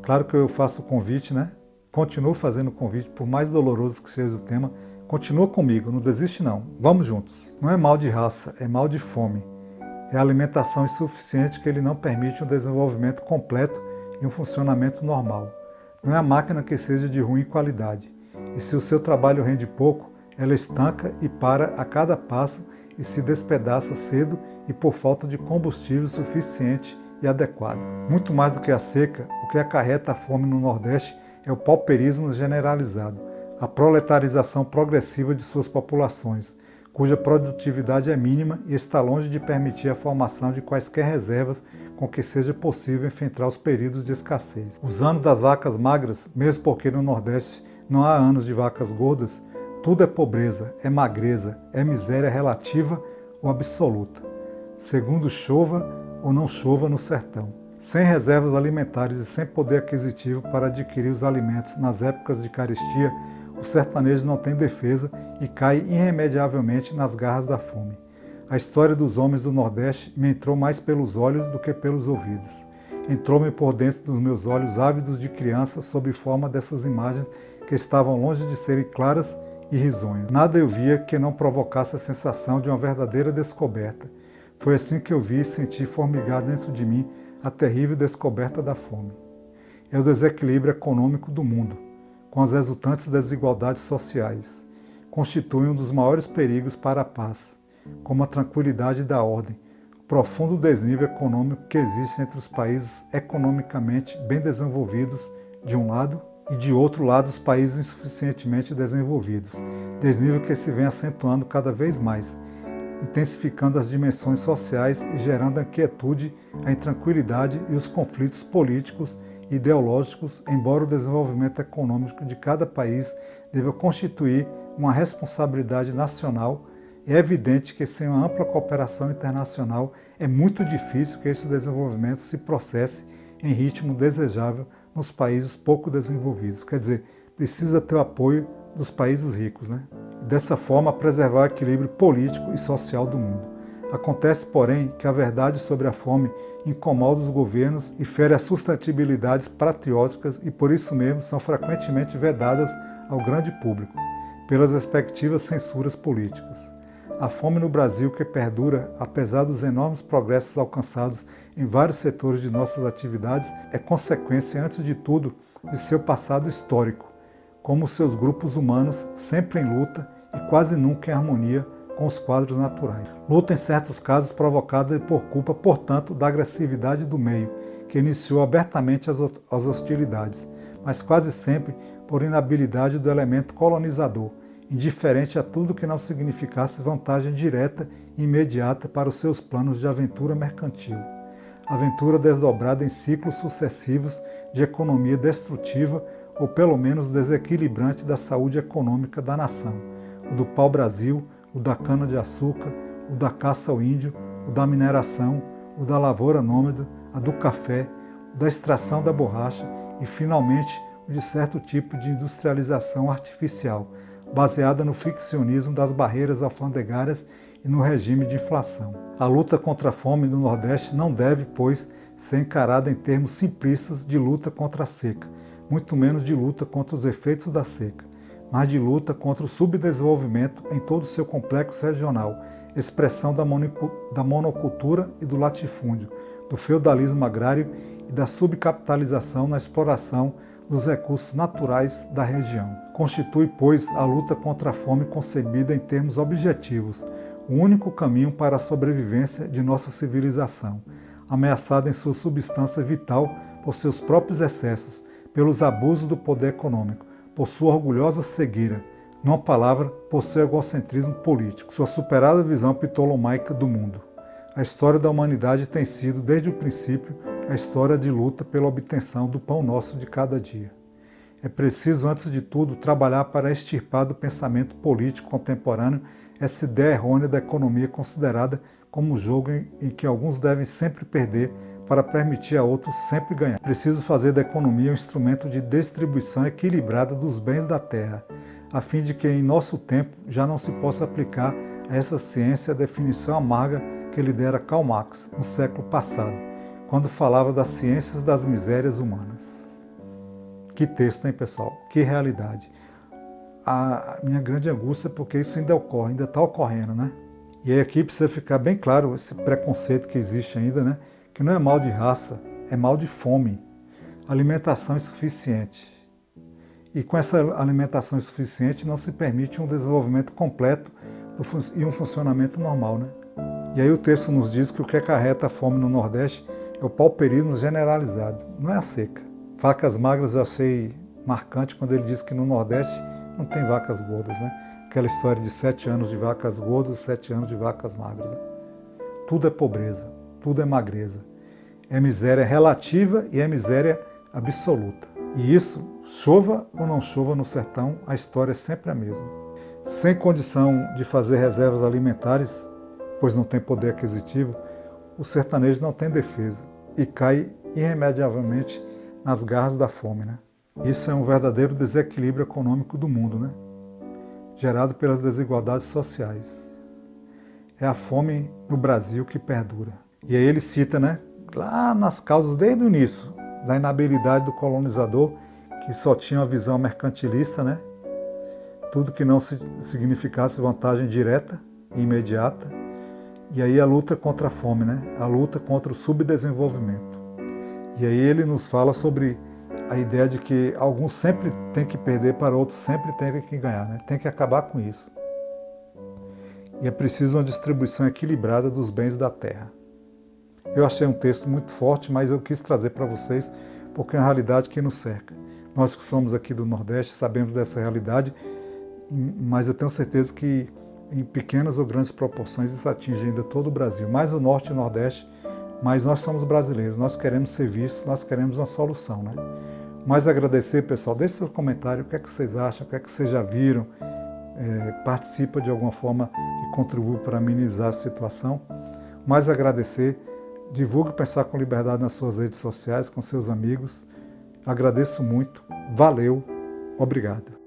Claro que eu faço o convite, né? Continuo fazendo o convite, por mais doloroso que seja o tema, continua comigo, não desiste não, vamos juntos. Não é mal de raça, é mal de fome. É a alimentação insuficiente que ele não permite um desenvolvimento completo e um funcionamento normal. Não é a máquina que seja de ruim qualidade. E se o seu trabalho rende pouco, ela estanca e para a cada passo e se despedaça cedo e por falta de combustível suficiente e adequado. Muito mais do que a seca, o que acarreta a fome no Nordeste é o pauperismo generalizado, a proletarização progressiva de suas populações, cuja produtividade é mínima e está longe de permitir a formação de quaisquer reservas com que seja possível enfrentar os períodos de escassez. Os anos das vacas magras, mesmo porque no Nordeste não há anos de vacas gordas, tudo é pobreza, é magreza, é miséria relativa ou absoluta. Segundo chova ou não chova no sertão. Sem reservas alimentares e sem poder aquisitivo para adquirir os alimentos nas épocas de carestia, o sertanejo não tem defesa e cai irremediavelmente nas garras da fome. A história dos homens do Nordeste me entrou mais pelos olhos do que pelos ouvidos. Entrou-me por dentro dos meus olhos ávidos de criança sob forma dessas imagens que estavam longe de serem claras e risonhas. Nada eu via que não provocasse a sensação de uma verdadeira descoberta. Foi assim que eu vi e senti formigar dentro de mim a terrível descoberta da fome. É o desequilíbrio econômico do mundo, com as resultantes desigualdades sociais. Constitui um dos maiores perigos para a paz, como a tranquilidade da ordem, o profundo desnível econômico que existe entre os países economicamente bem desenvolvidos, de um lado, e de outro lado os países insuficientemente desenvolvidos, desnível que se vem acentuando cada vez mais, intensificando as dimensões sociais e gerando a inquietude, a intranquilidade e os conflitos políticos e ideológicos, embora o desenvolvimento econômico de cada país deva constituir uma responsabilidade nacional, é evidente que sem uma ampla cooperação internacional é muito difícil que esse desenvolvimento se processe em ritmo desejável nos países pouco desenvolvidos. Quer dizer, precisa ter o apoio dos países ricos, né? E dessa forma preservar o equilíbrio político e social do mundo. Acontece, porém, que a verdade sobre a fome incomoda os governos e fere as sustentabilidades patrióticas e por isso mesmo são frequentemente vedadas ao grande público, pelas respectivas censuras políticas. A fome no Brasil que perdura, apesar dos enormes progressos alcançados em vários setores de nossas atividades, é consequência, antes de tudo, de seu passado histórico, como seus grupos humanos, sempre em luta e quase nunca em harmonia com os quadros naturais. Luta em certos casos provocada por culpa, portanto, da agressividade do meio, que iniciou abertamente as hostilidades, mas quase sempre por inabilidade do elemento colonizador, indiferente a tudo que não significasse vantagem direta e imediata para os seus planos de aventura mercantil. Aventura desdobrada em ciclos sucessivos de economia destrutiva ou pelo menos desequilibrante da saúde econômica da nação, o do pau-brasil, o da cana-de-açúcar, o da caça ao índio, o da mineração, o da lavoura nômade, a do café, o da extração da borracha e, finalmente, o de certo tipo de industrialização artificial, baseada no ficcionismo das barreiras alfandegárias e no regime de inflação. A luta contra a fome no Nordeste não deve, pois, ser encarada em termos simplistas de luta contra a seca, muito menos de luta contra os efeitos da seca, mas de luta contra o subdesenvolvimento em todo o seu complexo regional, expressão da monocultura e do latifúndio, do feudalismo agrário e da subcapitalização na exploração dos recursos naturais da região. Constitui, pois, a luta contra a fome concebida em termos objetivos, o único caminho para a sobrevivência de nossa civilização, ameaçada em sua substância vital por seus próprios excessos, pelos abusos do poder econômico, por sua orgulhosa cegueira, numa palavra, por seu egocentrismo político, sua superada visão ptolomaica do mundo. A história da humanidade tem sido, desde o princípio, a história de luta pela obtenção do pão nosso de cada dia. É preciso, antes de tudo, trabalhar para extirpar do pensamento político contemporâneo essa ideia errônea da economia considerada como um jogo em que alguns devem sempre perder para permitir a outros sempre ganhar. É preciso fazer da economia um instrumento de distribuição equilibrada dos bens da terra, a fim de que em nosso tempo já não se possa aplicar a essa ciência a definição amarga que lhe dera Karl Marx no século passado, quando falava das ciências das misérias humanas. Que texto, hein, pessoal? Que realidade. A minha grande angústia é porque isso ainda ocorre, ainda está ocorrendo, né? E aí aqui precisa ficar bem claro esse preconceito que existe ainda, né? Que não é mal de raça, é mal de fome. Alimentação insuficiente. E com essa alimentação insuficiente não se permite um desenvolvimento completo e um funcionamento normal, né? E aí o texto nos diz que o que acarreta a fome no Nordeste é o pauperismo generalizado, não é a seca. Vacas magras eu achei marcante quando ele diz que no Nordeste não tem vacas gordas, né? Aquela história de 7 anos de vacas gordas, 7 anos de vacas magras. Né? Tudo é pobreza, tudo é magreza. É miséria relativa e é miséria absoluta. E isso, chova ou não chova no sertão, a história é sempre a mesma. Sem condição de fazer reservas alimentares, pois não tem poder aquisitivo, o sertanejo não tem defesa e cai irremediavelmente nas garras da fome, né? Isso é um verdadeiro desequilíbrio econômico do mundo, né? Gerado pelas desigualdades sociais. É a fome no Brasil que perdura. E aí ele cita, né, lá nas causas desde o início, da inabilidade do colonizador, que só tinha uma visão mercantilista, né? Tudo que não significasse vantagem direta e imediata. E aí a luta contra a fome, né? A luta contra o subdesenvolvimento. E aí ele nos fala sobre a ideia de que alguns sempre têm que perder para outros sempre têm que ganhar, né? Tem que acabar com isso. E é preciso uma distribuição equilibrada dos bens da terra. Eu achei um texto muito forte, mas eu quis trazer para vocês porque é uma realidade que nos cerca. Nós que somos aqui do Nordeste sabemos dessa realidade, mas eu tenho certeza que em pequenas ou grandes proporções isso atinge ainda todo o Brasil, mais o Norte e o Nordeste, mas nós somos brasileiros, nós queremos ser vistos, nós queremos uma solução, né? Mas agradecer, pessoal, deixe seu comentário, o que é que vocês acham, o que é que vocês já viram, participa de alguma forma que contribui para minimizar a situação. Mais agradecer, divulgue Pensar com Liberdade nas suas redes sociais, com seus amigos. Agradeço muito, valeu, obrigado.